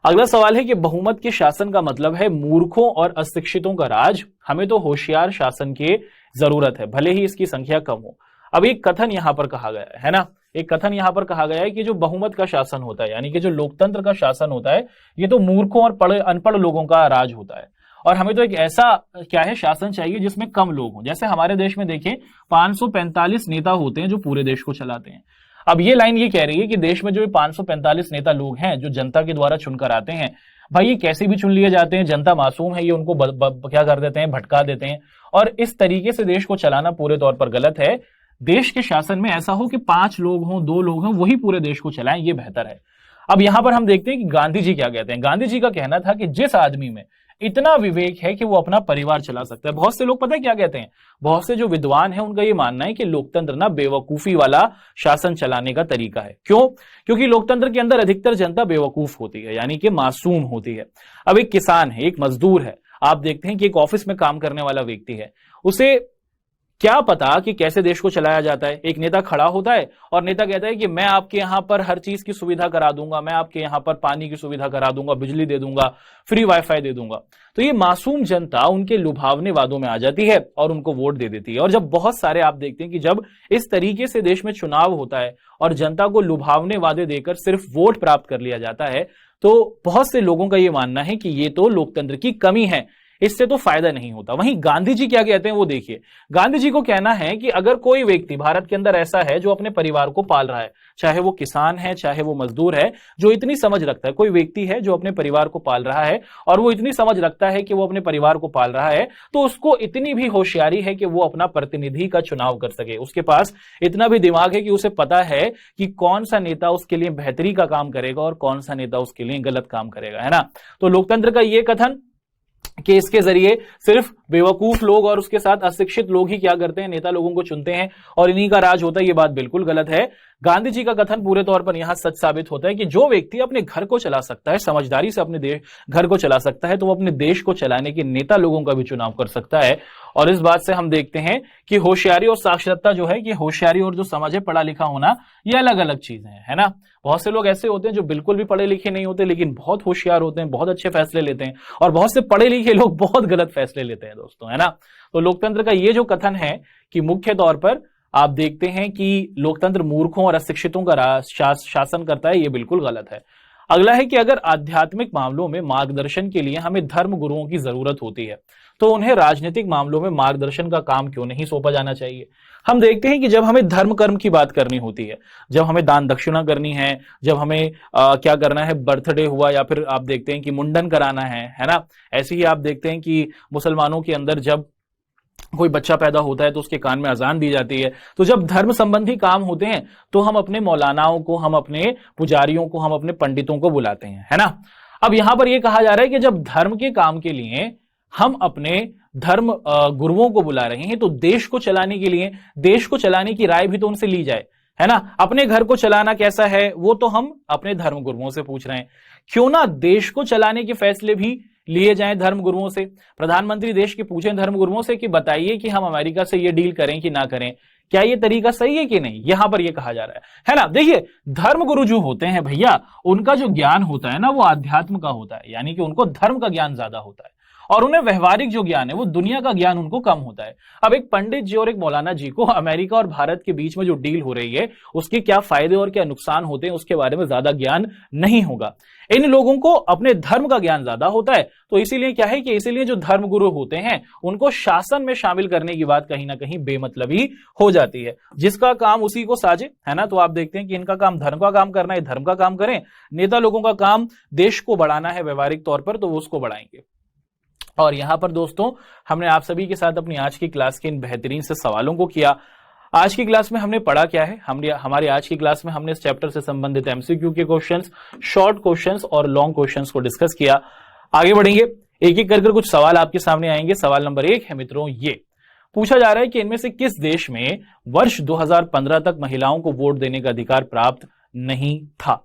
अगला सवाल है कि बहुमत के शासन का मतलब है मूर्खों और अशिक्षितों का राज। हमें तो होशियार शासन की जरूरत है, भले ही इसकी संख्या कम हो। अब एक कथन यहां पर कहा गया है ना, एक कथन यहां पर कहा गया है कि जो बहुमत का शासन होता है यानी कि जो लोकतंत्र का शासन होता है, ये तो मूर्खों और अनपढ़ लोगों का राज होता है। और हमें तो एक ऐसा क्या है शासन चाहिए जिसमें कम लोग हों। जैसे हमारे देश में देखिए 545 नेता होते हैं जो पूरे देश को चलाते हैं। अब ये लाइन ये कह रही है कि देश में जो 545 नेता लोग हैं जो जनता के द्वारा चुनकर आते हैं, भाई ये कैसे भी चुन लिए जाते हैं, जनता मासूम है, ये उनको क्या कर देते हैं, भटका देते हैं। और इस तरीके से देश को चलाना पूरे तौर पर गलत है। देश के शासन में ऐसा हो कि 5 लोग हों, 2 लोग हों, वही पूरे देश को चलाएं, ये बेहतर है। अब यहां पर हम देखते हैं कि गांधी जी क्या कहते हैं। गांधी जी का कहना था कि जिस आदमी में इतना विवेक है कि वो अपना परिवार चला सकता है। बहुत से लोग पता है क्या कहते हैं, बहुत से जो विद्वान हैं उनका ये मानना है कि लोकतंत्र ना बेवकूफी वाला शासन चलाने का तरीका है। क्यों? क्योंकि लोकतंत्र के अंदर अधिकतर जनता बेवकूफ होती है, यानी कि मासूम होती है। अब एक किसान है, एक मजदूर है, आप देखते हैं कि एक ऑफिस में काम करने वाला व्यक्ति है, उसे क्या पता कि कैसे देश को चलाया जाता है। एक नेता खड़ा होता है और नेता कहता है कि मैं आपके यहां पर हर चीज की सुविधा करा दूंगा, मैं आपके यहां पर पानी की सुविधा करा दूंगा, बिजली दे दूंगा, फ्री वाईफाई दे दूंगा। तो ये मासूम जनता उनके लुभावने वादों में आ जाती है और उनको वोट दे देती है। और जब बहुत सारे आप देखते हैं कि जब इस तरीके से देश में चुनाव होता है और जनता को लुभावने वादे देकर सिर्फ वोट प्राप्त कर लिया जाता है, तो बहुत से लोगों का ये मानना है कि ये तो लोकतंत्र की कमी है, इससे तो फायदा नहीं होता। वहीं गांधी जी क्या कहते हैं वो देखिए। गांधी जी को कहना है कि अगर कोई व्यक्ति भारत के अंदर ऐसा है जो अपने परिवार को पाल रहा है, चाहे वो किसान है चाहे वो मजदूर है, जो इतनी समझ रखता है, कोई व्यक्ति है जो अपने परिवार को पाल रहा है और वो इतनी समझ रखता है कि वो अपने परिवार को पाल रहा है, तो उसको इतनी भी होशियारी है कि वो अपना प्रतिनिधि का चुनाव कर सके। उसके पास इतना भी दिमाग है कि उसे पता है कि कौन सा नेता उसके लिए बेहतरी का काम करेगा और कौन सा नेता उसके लिए गलत काम करेगा, है ना। तो लोकतंत्र का ये कथन कि इसके जरिए सिर्फ बेवकूफ लोग और उसके साथ अशिक्षित लोग ही क्या करते हैं, नेता लोगों को चुनते हैं और इन्हीं का राज होता है, ये बात बिल्कुल गलत है। गांधी जी का कथन पूरे तौर पर यहां सच साबित होता है कि जो व्यक्ति अपने घर को चला सकता है, समझदारी से अपने घर को चला सकता है, तो वो अपने देश को चलाने के नेता लोगों का भी चुनाव कर सकता है। और इस बात से हम देखते हैं कि होशियारी और साक्षरता जो है, कि होशियारी और जो समझ है, पढ़ा लिखा होना, ये अलग अलग चीजें हैं, है ना। बहुत से लोग ऐसे होते हैं जो बिल्कुल भी पढ़े लिखे नहीं होते लेकिन बहुत होशियार होते हैं, बहुत अच्छे फैसले लेते हैं, और बहुत से पढ़े लिखे लोग बहुत गलत फैसले लेते हैं दोस्तों, है ना। तो लोकतंत्र का ये जो कथन है कि मुख्य तौर पर आप देखते हैं कि लोकतंत्र मूर्खों और अशिक्षितों का शासन करता है, ये बिल्कुल गलत है। अगला है कि अगर आध्यात्मिक मामलों में मार्गदर्शन के लिए हमें धर्म गुरुओं की जरूरत होती है, तो उन्हें राजनीतिक मामलों में मार्गदर्शन का काम क्यों नहीं सौंपा जाना चाहिए। हम देखते हैं कि जब हमें धर्म कर्म की बात करनी होती है, जब हमें दान दक्षिणा करनी है, जब हमें क्या करना है, बर्थडे हुआ या फिर आप देखते हैं कि मुंडन कराना है ना। ऐसे ही आप देखते हैं कि मुसलमानों के अंदर जब कोई बच्चा पैदा होता है तो उसके कान में अजान दी जाती है। तो जब धर्म संबंधी काम होते हैं तो हम अपने मौलानाओं को, हम अपने पुजारियों को, हम अपने पंडितों को बुलाते हैं, है ना। अब यहां पर यह कहा जा रहा है कि जब धर्म के काम के लिए हम अपने धर्म गुरुओं को बुला रहे हैं, तो देश को चलाने के लिए, देश को चलाने की राय भी तो उनसे ली जाए, है ना। अपने घर को चलाना कैसा है वो तो हम अपने धर्म गुरुओं से पूछ रहे हैं, क्यों ना देश को चलाने के फैसले भी लिए जाएं धर्म गुरुओं से। प्रधानमंत्री देश के पूछें धर्म गुरुओं से कि बताइए कि हम अमेरिका से ये डील करें कि ना करें, क्या ये तरीका सही है कि नहीं। यहां पर ये कहा जा रहा है ना। देखिए, धर्म गुरु जो होते हैं भैया, उनका जो ज्ञान होता है ना, वो आध्यात्म का होता है, यानी कि उनको धर्म का ज्ञान ज्यादा होता है। और उन्हें व्यवहारिक जो ज्ञान है वो दुनिया का ज्ञान उनको कम होता है। अब एक पंडित जी और एक मौलाना जी को अमेरिका और भारत के बीच में जो डील हो रही है उसके क्या फायदे और क्या नुकसान होते हैं उसके बारे में ज्यादा ज्ञान नहीं होगा। इन लोगों को अपने धर्म का ज्ञान ज्यादा होता है, तो इसीलिए क्या है कि इसीलिए जो धर्मगुरु होते हैं उनको शासन में शामिल करने की बात कहीं ना कहीं बेमतलबी हो जाती है। जिसका काम उसी को साजे, है ना। तो आप देखते हैं कि इनका काम धर्म का काम करना है, धर्म का काम करें। नेता लोगों का काम देश को बढ़ाना है व्यवहारिक तौर पर, तो वो उसको बढ़ाएंगे। और यहां पर दोस्तों हमने आप सभी के साथ अपनी आज की क्लास के इन बेहतरीन से सवालों को किया। आज की क्लास में हमने पढ़ा क्या है, हमारी आज की क्लास में हमने इस चैप्टर से संबंधित एमसीक्यू के क्वेश्चंस, शॉर्ट क्वेश्चंस और लॉन्ग क्वेश्चंस को डिस्कस किया। आगे बढ़ेंगे, एक एक कर कुछ सवाल आपके सामने आएंगे। सवाल नंबर 1 है मित्रों, ये पूछा जा रहा है कि इनमें से किस देश में वर्ष 2015 तक महिलाओं को वोट देने का अधिकार प्राप्त नहीं था।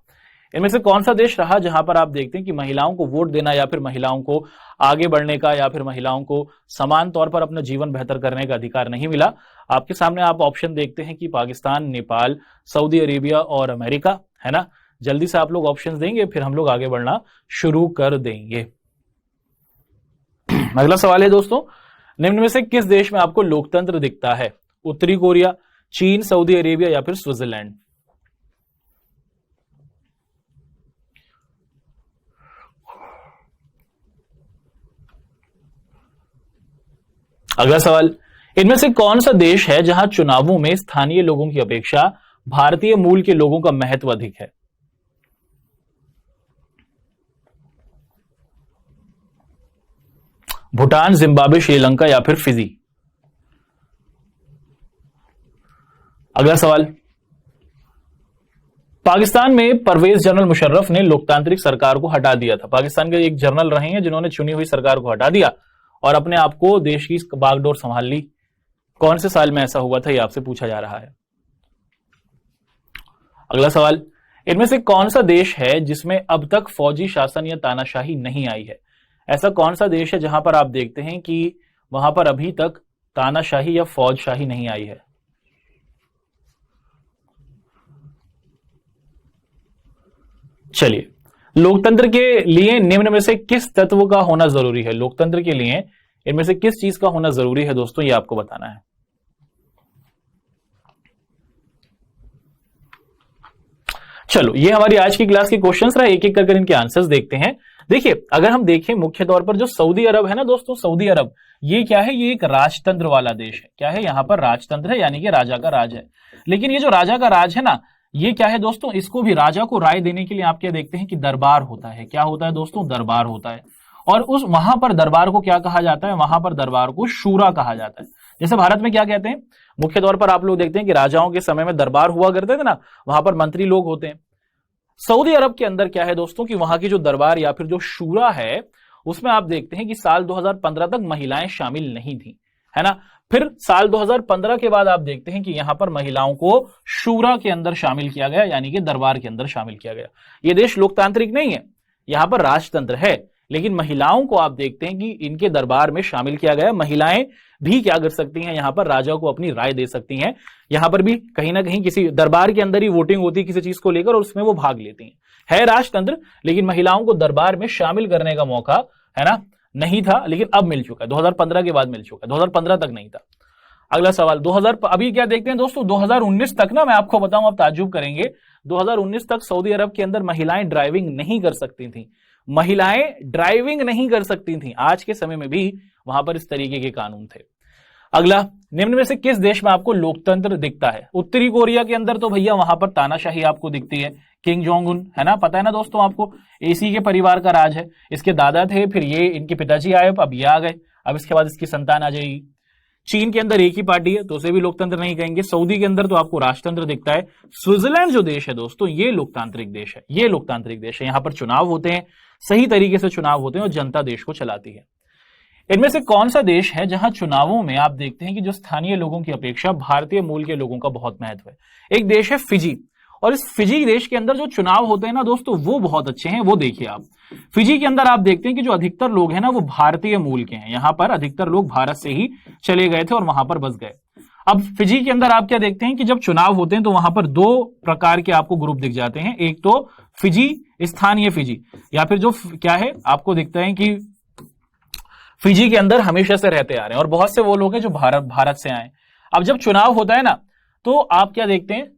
इनमें से कौन सा देश रहा जहां पर आप देखते हैं कि महिलाओं को वोट देना या फिर महिलाओं को आगे बढ़ने का या फिर महिलाओं को समान तौर पर अपना जीवन बेहतर करने का अधिकार नहीं मिला। आपके सामने आप ऑप्शन देखते हैं कि पाकिस्तान, नेपाल, सऊदी अरेबिया और अमेरिका, है ना। जल्दी से आप लोग ऑप्शन देंगे फिर हम लोग आगे बढ़ना शुरू कर देंगे। अगला सवाल है दोस्तों, निम्न में से किस देश में आपको लोकतंत्र दिखता है? उत्तरी कोरिया, चीन, सऊदी अरेबिया या फिर स्विट्जरलैंड। अगला सवाल, इनमें से कौन सा देश है जहां चुनावों में स्थानीय लोगों की अपेक्षा भारतीय मूल के लोगों का महत्व अधिक है? भूटान, जिम्बाब्वे, श्रीलंका या फिर फिजी। अगला सवाल, पाकिस्तान में परवेज जनरल मुशर्रफ ने लोकतांत्रिक सरकार को हटा दिया था। पाकिस्तान के एक जनरल रहे हैं जिन्होंने चुनी हुई सरकार को हटा दिया और अपने आप को देश की बागडोर संभाल ली। कौन से साल में ऐसा हुआ था, यह आपसे पूछा जा रहा है। अगला सवाल, इनमें से कौन सा देश है जिसमें अब तक फौजी शासन या तानाशाही नहीं आई है? ऐसा कौन सा देश है जहां पर आप देखते हैं कि वहां पर अभी तक तानाशाही या फौजशाही नहीं आई है? चलिए, लोकतंत्र के लिए निम्न में से किस तत्व का होना जरूरी है? लोकतंत्र के लिए इनमें से किस चीज का होना जरूरी है दोस्तों, ये आपको बताना है। चलो, ये हमारी आज की क्लास के क्वेश्चंस रहे, एक एक करके इनके आंसर्स देखते हैं। देखिए, अगर हम देखें मुख्य तौर पर जो सऊदी अरब है ना दोस्तों, सऊदी अरब ये क्या है? ये एक राजतंत्र वाला देश है। क्या है? यहां पर राजतंत्र है, यानी कि राजा का राज है। लेकिन ये जो राजा का राज है ना, ये क्या है दोस्तों, इसको भी राजा को राय देने के लिए आप क्या देखते हैं कि दरबार होता है। क्या होता है दोस्तों? दरबार होता है। और उस वहां पर दरबार को क्या कहा जाता है? वहां पर दरबार को शूरा कहा जाता है। जैसे भारत में क्या कहते हैं, मुख्य तौर पर आप लोग देखते हैं कि राजाओं के समय में दरबार हुआ करते थे ना, वहां पर मंत्री लोग होते हैं। सऊदी अरब के अंदर क्या है दोस्तों कि वहां की जो दरबार या फिर जो शूरा है उसमें आप देखते हैं कि साल 2015 तक महिलाएं शामिल नहीं थी, है ना। फिर साल 2015 के बाद आप देखते हैं कि यहां पर महिलाओं को शूरा के अंदर शामिल किया गया, यानी कि दरबार के अंदर शामिल किया गया। यह देश लोकतांत्रिक नहीं है, यहां पर राजतंत्र है, लेकिन महिलाओं को आप देखते हैं कि इनके दरबार में शामिल किया गया। महिलाएं भी क्या कर सकती हैं, यहां पर राजा को अपनी राय दे सकती हैं। यहां पर भी कहीं ना कहीं किसी दरबार के अंदर ही वोटिंग होती है किसी चीज को लेकर और उसमें वो भाग लेती हैं। है राजतंत्र, लेकिन महिलाओं को दरबार में शामिल करने का मौका, है ना, नहीं था, लेकिन अब मिल चुका है। 2015 के बाद मिल चुका है, 2015 तक नहीं था। अगला सवाल, अभी क्या देखते हैं दोस्तों, 2019 तक ना, मैं आपको बताऊं, आप ताज्जुब करेंगे, 2019 तक सऊदी अरब के अंदर महिलाएं ड्राइविंग नहीं कर सकती थी। महिलाएं ड्राइविंग नहीं कर सकती थी। आज के समय में भी वहां पर इस तरीके के कानून थे। अगला, निम्न में से किस देश में आपको लोकतंत्र दिखता है? उत्तरी कोरिया के अंदर तो भैया वहां पर तानाशाही आपको दिखती है। किंग जोंग उन, है ना, पता है ना दोस्तों आपको, इसी के परिवार का राज है। इसके दादा थे, फिर ये इनके पिताजी आए, अब ये आ गए, अब इसके बाद इसकी संतान आ जाएगी। चीन के अंदर एक ही पार्टी है तो उसे भी लोकतंत्र नहीं कहेंगे। सऊदी के अंदर तो आपको राजतंत्र दिखता है। स्विट्जरलैंड जो देश है दोस्तों, ये लोकतांत्रिक देश है, ये लोकतांत्रिक देश है। यहां पर चुनाव होते हैं, सही तरीके से चुनाव होते हैं और जनता देश को चलाती है। इनमें से कौन सा देश है जहां चुनावों में आप देखते हैं कि जो स्थानीय लोगों की अपेक्षा भारतीय मूल के लोगों का बहुत महत्व है? एक देश है फिजी, और इस फिजी देश के अंदर जो चुनाव होते हैं ना दोस्तों, वो बहुत अच्छे हैं। वो देखिए आप, फिजी के अंदर आप देखते हैं कि जो अधिकतर लोग हैं ना, वो भारतीय मूल के हैं। यहां पर अधिकतर लोग भारत से ही चले गए थे और वहां पर बस गए। अब फिजी के अंदर आप क्या देखते हैं कि जब चुनाव होते हैं तो वहां पर दो प्रकार के आपको ग्रुप दिख जाते हैं। एक तो फिजी, स्थानीय फिजी, या फिर जो क्या है आपको दिखता है कि फिजी के अंदर हमेशा से रहते आ रहे हैं और बहुत से वो लोग हैं जो भारत से आए। अब जब चुनाव होता है ना, तो आप क्या देखते हैं,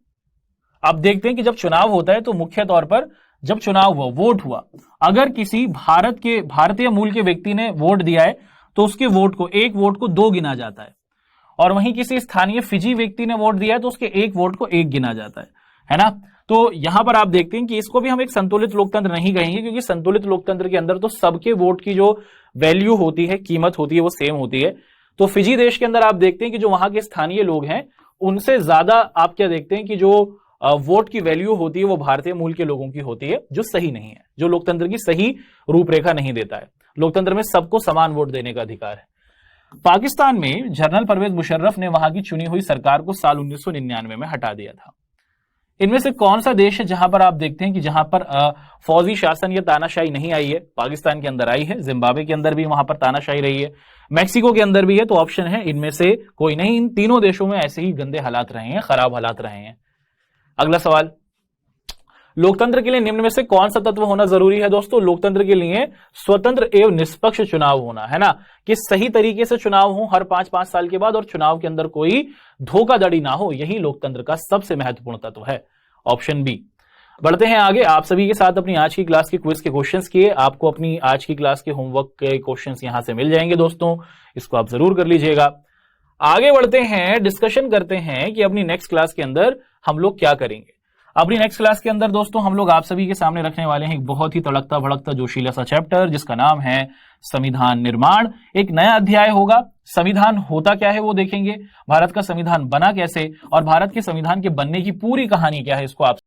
आप देखते हैं कि जब चुनाव होता है तो मुख्य तौर पर जब चुनाव हुआ, वोट हुआ, अगर किसी भारतीय मूल के व्यक्ति ने वोट दिया है तो उसके वोट को, एक वोट को 2 गिना जाता है, और वहीं किसी स्थानीय फिजी व्यक्ति ने वोट दिया है तो उसके एक वोट को 1 गिना जाता है ना। तो यहां पर आप देखते हैं कि इसको भी हम एक संतुलित लोकतंत्र नहीं कहेंगे, क्योंकि संतुलित लोकतंत्र के अंदर तो सबके वोट की जो वैल्यू होती है, कीमत होती है, वो सेम होती है। तो फिजी देश के अंदर आप देखते हैं कि जो वहां के स्थानीय लोग हैं उनसे ज्यादा आप क्या देखते हैं कि जो वोट की वैल्यू होती है वो भारतीय मूल के लोगों की होती है, जो सही नहीं है, जो लोकतंत्र की सही रूपरेखा नहीं देता है। लोकतंत्र में सबको समान वोट देने का अधिकार है। पाकिस्तान में जनरल परवेज मुशर्रफ ने वहां की चुनी हुई सरकार को साल 1999 में हटा दिया था। इनमें से कौन सा देश है जहां पर आप देखते हैं कि जहां पर फौजी शासन या तानाशाही नहीं आई है? पाकिस्तान के अंदर आई है, जिम्बाब्वे के अंदर भी वहां पर तानाशाही रही है, मैक्सिको के अंदर भी है। तो ऑप्शन है इनमें से कोई नहीं। इन तीनों देशों में ऐसे ही गंदे हालात रहे हैं, खराब हालात रहे हैं। अगला सवाल, लोकतंत्र के लिए निम्न में से कौन सा तत्व होना जरूरी है? दोस्तों, लोकतंत्र के लिए स्वतंत्र एवं निष्पक्ष चुनाव होना, है ना, कि सही तरीके से चुनाव हो हर 5-5 साल के बाद, और चुनाव के अंदर कोई धोखाधड़ी ना हो, यही लोकतंत्र का सबसे महत्वपूर्ण तत्व है। Option B. बढ़ते हैं आगे, आप सभी के साथ अपनी आज की क्लास के क्विज के क्वेश्चंस किए। आपको अपनी आज की क्लास के होमवर्क के क्वेश्चंस यहां से मिल जाएंगे दोस्तों, इसको आप जरूर कर लीजिएगा। आगे बढ़ते हैं, डिस्कशन करते हैं कि अपनी नेक्स्ट क्लास के अंदर हम लोग क्या करेंगे। अपनी नेक्स्ट क्लास के अंदर दोस्तों हम लोग आप सभी के सामने रखने वाले हैं एक बहुत ही तड़कता भड़कता जोशीला सा चैप्टर, जिसका नाम है संविधान निर्माण। एक नया अध्याय होगा, संविधान होता क्या है वो देखेंगे, भारत का संविधान बना कैसे, और भारत के संविधान के बनने की पूरी कहानी क्या है, इसको आप